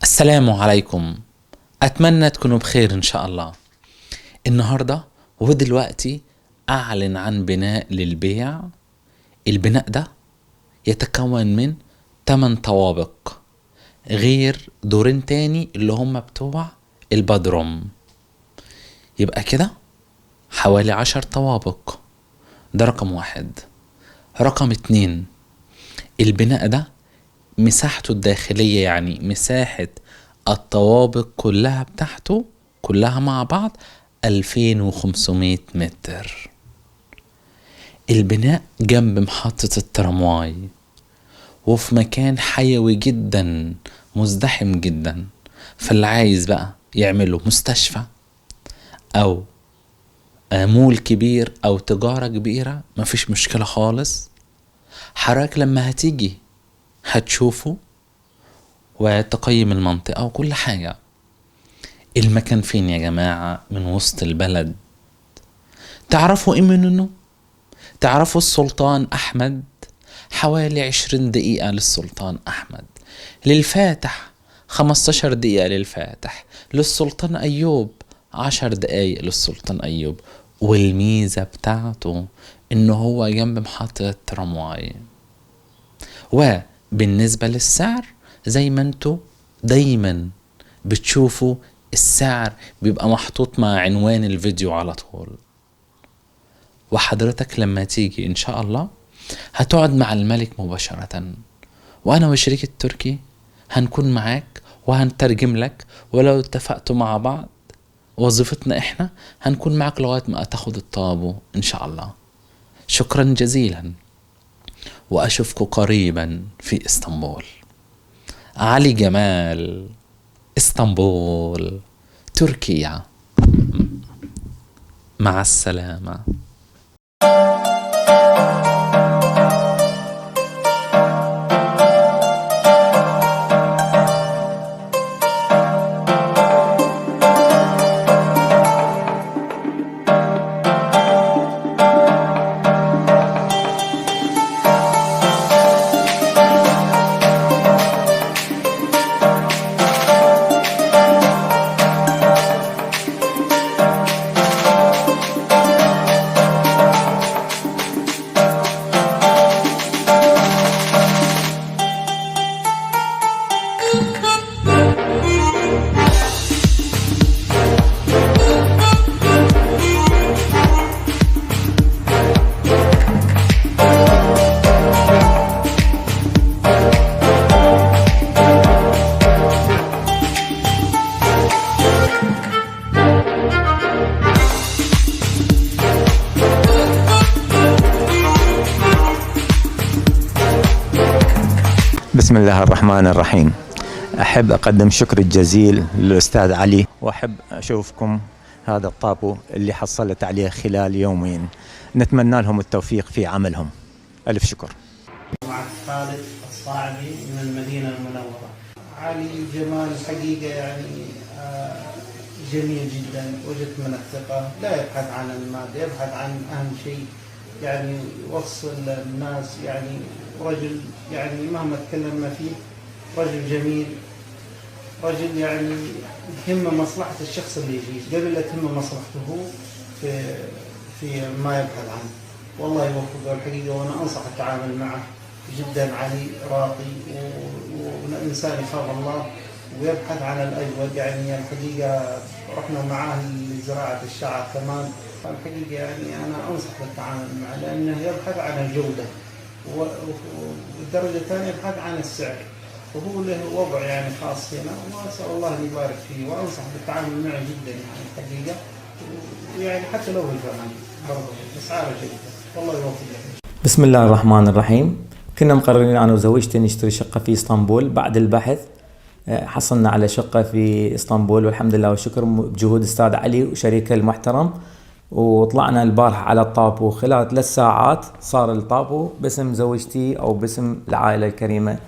السلام عليكم. أتمنى تكونوا بخير إن شاء الله. النهاردة ودلوقتي أعلن عن بناء للبيع. البناء ده يتكون من 8 طوابق غير دورين تاني اللي هم بتوع البدروم، يبقى كده حوالي 10 طوابق. ده رقم 1. رقم 2، البناء ده مساحته الداخلية، يعني مساحة الطوابق كلها بتاعته كلها مع بعض 2500 متر. البناء جنب محطة الترامواي وفي مكان حيوي جدا مزدحم جدا، فاللي عايز بقى يعمله مستشفى او مول كبير او تجارة كبيرة مفيش مشكلة خالص. حضرتك لما هتيجي هتشوفه وتقيم المنطقة وكل حاجة. المكان فين يا جماعة؟ من وسط البلد. تعرفوا ايه منه؟ تعرفوا السلطان أحمد؟ حوالي 20 دقيقة للسلطان أحمد. للفاتح 15 دقيقة للفاتح. للسلطان أيوب 10 دقايق للسلطان أيوب. والميزة بتاعته إنه هو جنب محطة الترامواي. وبالنسبة للسعر زي ما انتوا دايما بتشوفوا، السعر بيبقى محطوط مع عنوان الفيديو على طول. وحضرتك لما تيجي ان شاء الله هتقعد مع الملك مباشرة، وانا وشريك التركي هنكون معاك وهنترجم لك، ولو اتفقتوا مع بعض وظيفتنا احنا هنكون معاك لغاية ما تاخد الطابو ان شاء الله. شكرا جزيلا، واشوفكم قريبا في اسطنبول. علي جمال، اسطنبول، تركيا. مع السلامة. بسم الله الرحمن الرحيم. أحب أقدم شكر الجزيل للأستاذ علي، وأحب أشوفكم هذا الطابو اللي حصلت عليه خلال يومين. نتمنى لهم التوفيق في عملهم. ألف شكر. مع خالد الصاعبي من المدينة المنورة. علي جمال الحقيقة يعني جميل جدا، وجدت من الثقة، لا يبحث عن المادة، يبحث عن أهم شيء يعني يوصل الناس، يعني رجل يعني مهما تكلمنا فيه رجل جميل، رجل يعني يهمه مصلحة الشخص اللي يجي قبل لا تهمه مصلحته هو في ما يبحث عنه. والله يوفقه الحقيقة، وأنا أنصح التعامل معه جدا. علي راقي وإنسان يخاف الله ويبحث عن الأجود. يعني الحقيقة رحنا معاه لزراعة الشعر كمان. الحقيقة يعني أنا أنصح بالتعامل معه لأنه يبحث عن الجودة، والدرجة الثانية يبحث عن السعر، وهو له وضع يعني خاص هنا، وأسأل الله أن يبارك فيه. وأنصح بالتعامل معه جدا يعني الحقيقة، يعني حتى لو بالفعل برضه أسعاره جيدة. والله يوفقك. بسم الله الرحمن الرحيم. كنا مقررين أنا وزوجتي نشتري شقة في اسطنبول. بعد البحث حصلنا على شقة في اسطنبول، والحمد لله والشكر بجهود أستاذ علي وشريكه المحترم. وطلعنا البارحة على الطابو، خلال 3 ساعات صار الطابو باسم زوجتي أو باسم العائلة الكريمة.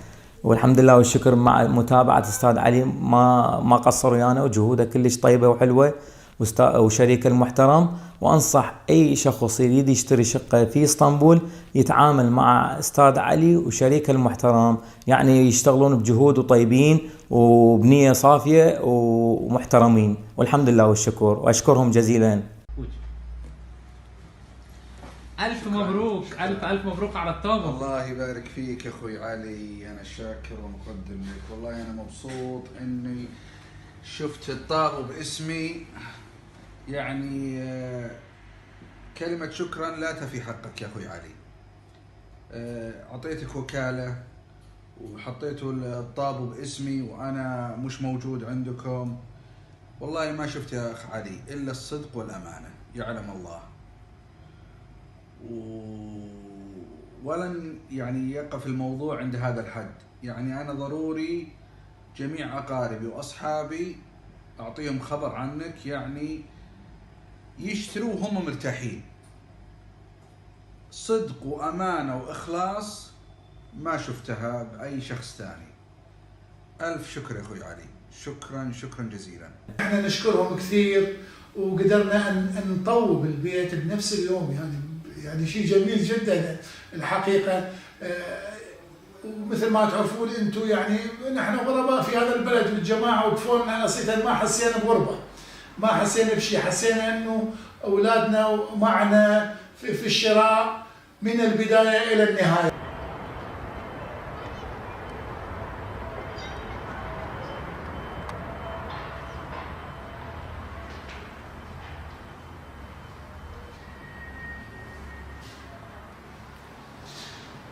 والحمد لله والشكر مع متابعة أستاذ علي ما قصر ويانا، وجهوده كلش طيبة وحلوة. وشريك المحترم. وأنصح أي شخص يريد يشتري شقة في اسطنبول يتعامل مع أستاذ علي وشريك المحترم، يعني يشتغلون بجهود وطيبين وبنية صافية ومحترمين، والحمد لله والشكر، وأشكرهم جزيلا. ألف مبروك، ألف مبروك على الطابة. الله يبارك فيك يا أخوي علي، أنا شاكر ومقدم لك. والله أنا مبسوط إني شفت الطابو باسمي. يعني كلمة شكرا لا تفي حقك يا أخوي علي. أعطيتك وكالة وحطيتوا الطابو باسمي وأنا مش موجود عندكم. والله ما شفت يا أخ علي إلا الصدق والأمانة، يعلم الله. ولن يعني يقف الموضوع عند هذا الحد. يعني أنا ضروري جميع أقاربي وأصحابي أعطيهم خبر عنك، يعني يشتروا وهم مرتاحين. صدق وأمانة وإخلاص ما شفتها بأي شخص ثاني. ألف شكر يا أخوي علي، شكرا جزيلا. احنا نشكرهم كثير، وقدرنا أن نطوب البيت بنفس اليوم، يعني شيء جميل جدا الحقيقة. ومثل ما تعرفون انتم، يعني نحن غرباء في هذا البلد والجماعة وكفونا، نصيحة ما حسينا بغربة، ما حسينا بشيء، حسينا انه اولادنا معنا في الشراء من البداية الى النهاية.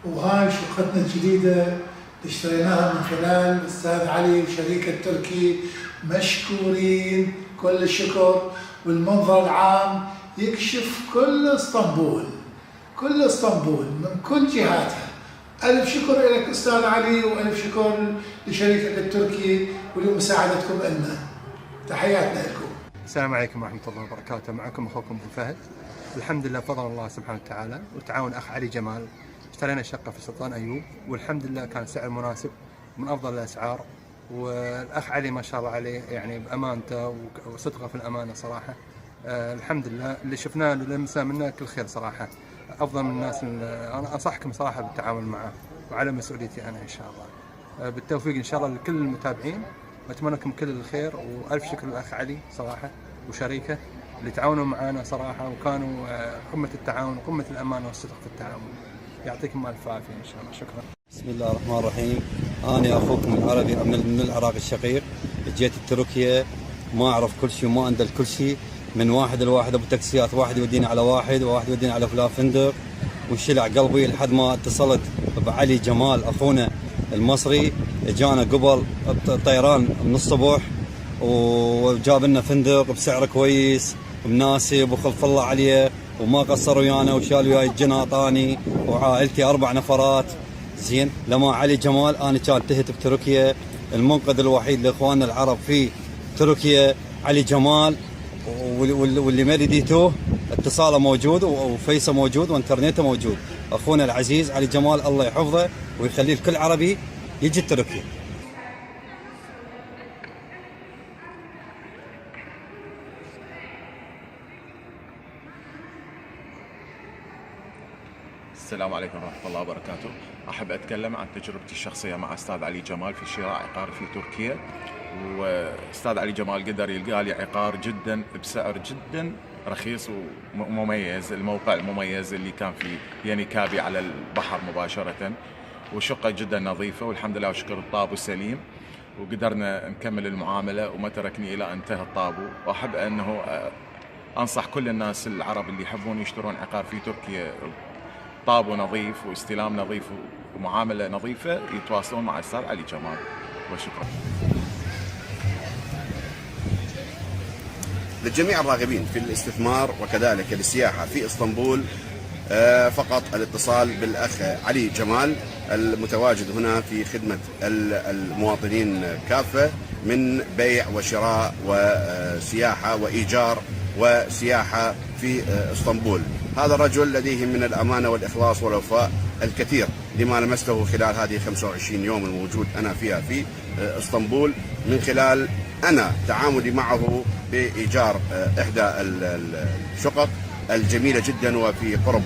وهاي شقتنا الجديدة اللي اشتريناها من خلال الأستاذ علي وشريك التركي، مشكورين كل الشكر. والمنظر العام يكشف كل اسطنبول من كل جهاتها. ألف شكر لك أستاذ علي، وألف شكر لشريكك التركي ولمساعدتكم لنا. تحياتنا لكم. السلام عليكم ورحمة الله وبركاته. معكم أخوكم أبو فهد. الحمد لله بفضل الله سبحانه وتعالى وتعاون أخ علي جمال اشترينا شقة في سلطان أيوب، والحمد لله كان سعر مناسب من أفضل الأسعار. والأخ علي ما شاء الله عليه، يعني بأمانته وصدقه في الأمانة صراحة. الحمد لله اللي شفناه لمسنا منه كل خير صراحة. أفضل من الناس. أنا أنصحكم صراحة بالتعامل معه، وعلى مسؤوليتي أنا إن شاء الله. بالتوفيق إن شاء الله لكل المتابعين، وأتمنى لكم كل الخير. وألف شكر للأخ علي صراحة وشريكه اللي تعاونوا معنا صراحة، وكانوا قمة التعاون وقمة الأمانة والصدق في التعامل. يعطيكم الف عافيه ان شاء الله. شكرا. بسم الله الرحمن الرحيم. انا اخوكم العربي من العراق الشقيق. جيت تركيا ما اعرف كل شيء وما اندل كل شيء، من واحد لواحد ابو تاكسيات، واحد يوديني على واحد وواحد يوديني على فلان فندق، وشلع قلبي لحد ما اتصلت بعلي جمال اخونا المصري. جانا قبل الطيران من الصبح وجاب لنا فندق بسعر كويس مناسب وخلف الله عليه، وما قصروا ويانا وشال وياي الجنة طاني وعائلتي 4 نفرات. زين لما علي جمال انا كان تهت بتركيا، المنقذ الوحيد لاخواننا العرب في تركيا علي جمال، واللي ما رديتوه اتصاله موجود وفيسه موجود وانترنته موجود. اخونا العزيز علي جمال الله يحفظه ويخليه لكل عربي يجي تركيا. السلام عليكم ورحمة الله وبركاته. أحب أتكلم عن تجربتي الشخصية مع أستاذ علي جمال في شراء عقار في تركيا. وأستاذ علي جمال قدر يلقى لي عقار جدا بسعر جدا رخيص ومميز، الموقع المميز اللي كان في ينيكابي على البحر مباشرة، وشقة جدا نظيفة والحمد لله وشكر الطابو سليم، وقدرنا نكمل المعاملة وما تركني إلى أن انتهى الطابو. وأحب أنه أنصح كل الناس العرب اللي يحبون يشترون عقار في تركيا طابو نظيف واستلام نظيف ومعاملة نظيفة يتواصلون مع الأستاذ علي جمال. وشكرا. للجميع الراغبين في الاستثمار وكذلك السياحة في اسطنبول، فقط الاتصال بالأخ علي جمال المتواجد هنا في خدمة المواطنين كافة من بيع وشراء وسياحة وإيجار وسياحة في اسطنبول. هذا الرجل لديه من الأمانة والإخلاص والوفاء الكثير لما لمسته خلال هذه 25 يوم الموجود أنا فيها في اسطنبول. من خلال أنا تعاملي معه بإيجار إحدى الشقق الجميلة جدا وفي قرب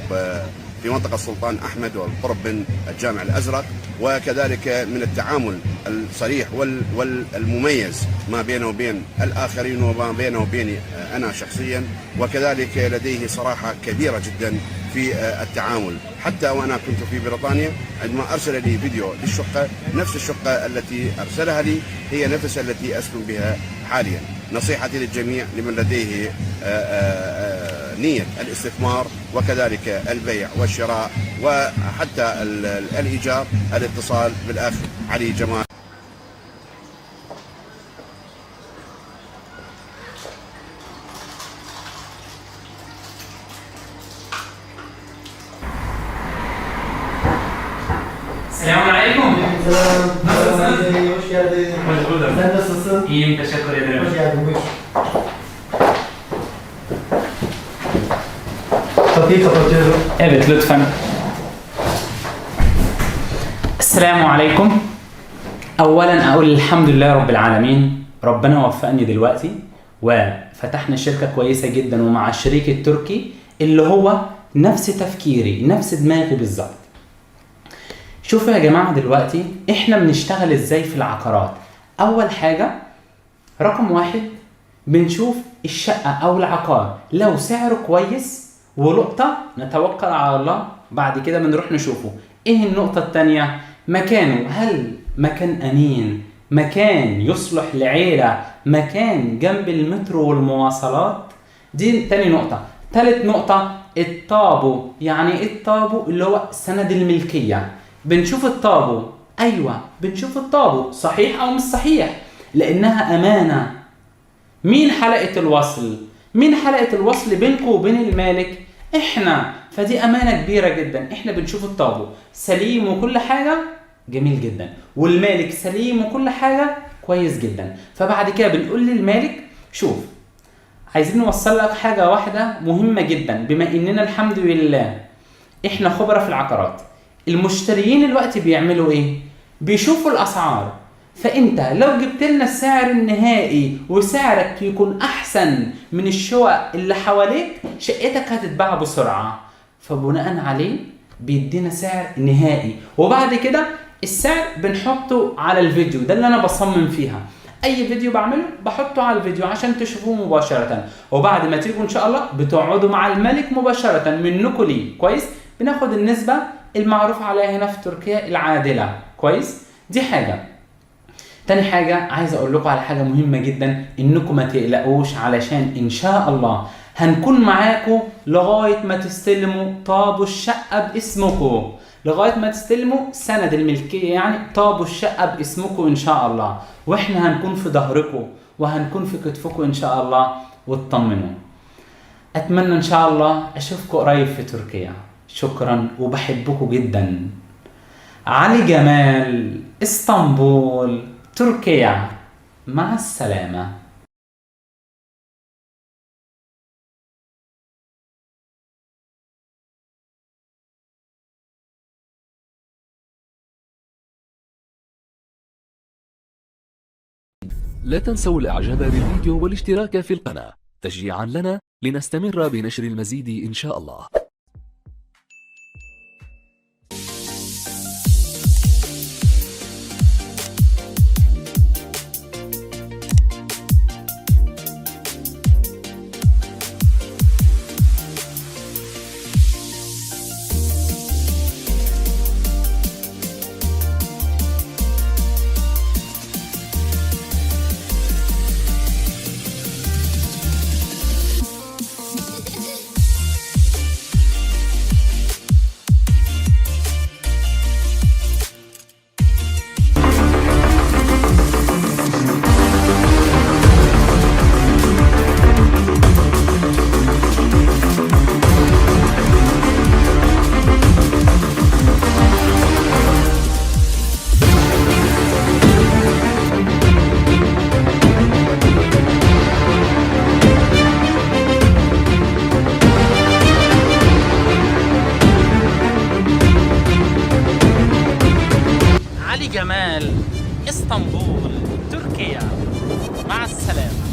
في منطقة السلطان أحمد والقرب من الجامع الأزرق، وكذلك من التعامل الصريح والمميز ما بينه وبين الآخرين وما بينه وبيني أنا شخصيا، وكذلك لديه صراحة كبيرة جدا في التعامل. حتى وأنا كنت في بريطانيا عندما أرسل لي فيديو للشقة، نفس الشقة التي أرسلها لي هي نفس التي أسكن بها حاليا. نصيحتي للجميع لمن لديه نية الاستثمار وكذلك البيع والشراء وحتى الإيجار، الاتصال بالأخ علي جمال. Selamun Aleyküm. Selam. Hoş geldin. Hoş bulduk. Sen nasılsın? İyiyim, teşekkür ederim. Hoş geldin. Buyur. Kapıyı kapatıyorum. Evet, lütfen. السلام عليكم. أولا أقول الحمد لله رب العالمين. ربنا وفقني دلوقتي وفتحنا شركة كويسة جدا ومع الشريك التركي اللي هو نفس تفكيري، نفس دماغي بالظبط. شوفوا يا جماعة دلوقتي احنا بنشتغل ازاي في العقارات. اول حاجة رقم واحد بنشوف الشقة او العقار لو سعره كويس ولقطة نتوكل على الله، بعد كده بنروح نشوفه ايه النقطة التانية، مكانه، هل مكان امين، مكان يصلح لعيلة، مكان جنب المترو والمواصلات. دي تاني نقطة. تالت نقطة الطابو. يعني ايه الطابو؟ اللي هو سند الملكية. بنشوف الطابو، ايوه بنشوف الطابو صحيح او مش صحيح لانها امانه. مين حلقه الوصل؟ مين حلقه الوصل بينكم وبين المالك؟ احنا. فدي امانه كبيره جدا. احنا بنشوف الطابو سليم وكل حاجه جميل جدا، والمالك سليم وكل حاجه كويس جدا. فبعد كده بنقول للمالك شوف عايزين نوصل لك حاجه واحده مهمه جدا، بما اننا الحمد لله احنا خبره في العقارات. المشتريين الوقت بيعملوا ايه؟ بيشوفوا الاسعار. فانت لو جبت لنا السعر النهائي وسعرك يكون احسن من الشقق اللي حواليك، شقتك هتتباع بسرعه. فبناء عليه بيدينا سعر نهائي، وبعد كده السعر بنحطه على الفيديو. ده اللي انا بصمم فيها. اي فيديو بعمله بحطه على الفيديو عشان تشوفوه مباشره، وبعد ما تيجوا ان شاء الله بتقعدوا مع الملك مباشره منكم ليه. كويس؟ بناخد النسبه المعروف عليها هنا في تركيا العادلة. كويس؟ دي حاجة. تاني حاجة عايز اقول لكم على حاجة مهمة جدا، انكم ما تقلقوش علشان ان شاء الله هنكون معاكم لغاية ما تستلموا طابو الشقة باسمكم، لغاية ما تستلموا سند الملكية، يعني طابو الشقة باسمكم ان شاء الله، واحنا هنكون في ظهركم وهنكون في كتفكم ان شاء الله، واطمنوا. اتمنى ان شاء الله اشوفكم قريب في تركيا. شكرا وبحبكم جدا. علي جمال، اسطنبول، تركيا. مع السلامة. لا تنسوا الاعجاب بالفيديو والاشتراك في القناة تشجيعا لنا لنستمر بنشر المزيد ان شاء الله. جمال، اسطنبول، تركيا. تركيا. مع السلامة.